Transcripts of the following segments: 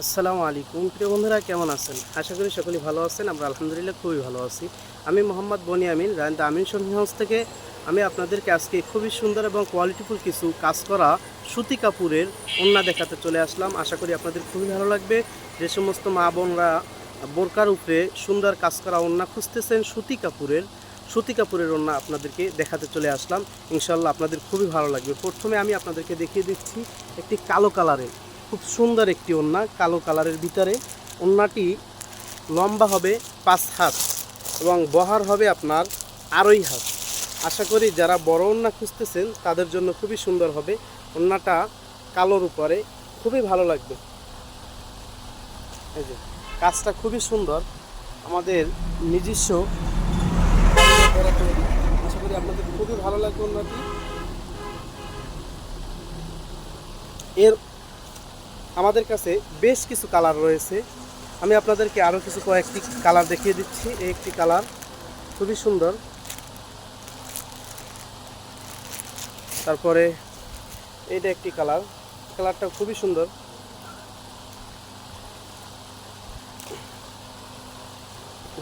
আসসালামু আলাইকুম প্রিয় বন্ধুরা, কেমন আছেন? আশা করি সকলেই ভালো আছেন। আমরা আলহামদুলিল্লাহ খুবই ভালো আছি। আমি মোহাম্মদ বনিয়ামিন রায়ন্দা আমিন শর্মি হাউস থেকে আমি আপনাদেরকে আজকে খুবই সুন্দর এবং কোয়ালিটিফুল কিছু কাজ করা সুতি কাপড়ের ওড়না দেখাতে চলে আসলাম। আশা করি আপনাদের খুবই ভালো লাগবে। যে সমস্ত মা বোনরা বোরকার উপরে সুন্দর কাজ করা ওড়না খুঁজতেছেন, সুতি কাপড়ের ওড়না আপনাদেরকে দেখাতে চলে আসলাম। ইনশাল্লাহ আপনাদের খুবই ভালো লাগবে। প্রথমে আমি আপনাদেরকে দেখিয়ে দিচ্ছি একটি কালো কালারের খুব সুন্দর একটি ওড়না। কালো কালারের ভিতরে ওড়নাটি লম্বা হবে 5 হাত এবং বহর হবে আপনার 2.5 হাত। আশা করি যারা বড় ওড়না খুঁজতেছেন তাদের জন্য খুবই সুন্দর হবে। ওড়নাটা কালোর উপরে খুবই ভালো লাগবে। এই যে কাজটা খুবই সুন্দর, আমাদের নিজস্ব। আশা করি আপনাদের খুবই ভালো লাগবে ওড়নাটি। এর আমাদের কাছে বেশ কিছু কালার রয়েছে। আমি আপনাদেরকে আরও কয়েকটি কালার দেখিয়ে দিচ্ছি। এই একটি কালার খুবই সুন্দর, তারপরে এইটা একটি কালারটা খুবই সুন্দর।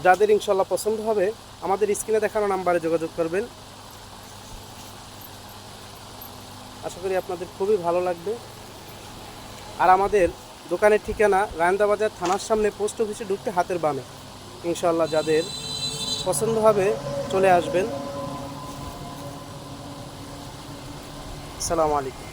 যাদের ইনশাল্লাহ পছন্দ হবে আমাদের স্ক্রিনে দেখানো নাম্বারে যোগাযোগ করবেন। আশা করি আপনাদের খুবই ভালো লাগবে। আর আমাদের দোকানের ঠিকানা রায়ন্দা বাজার থানার সামনে, পোস্ট অফিসে ঢুকতে হাতের বামে। ইনশাল্লাহ যাদের পছন্দ হবে চলে আসবেন। আসসালামু আলাইকুম।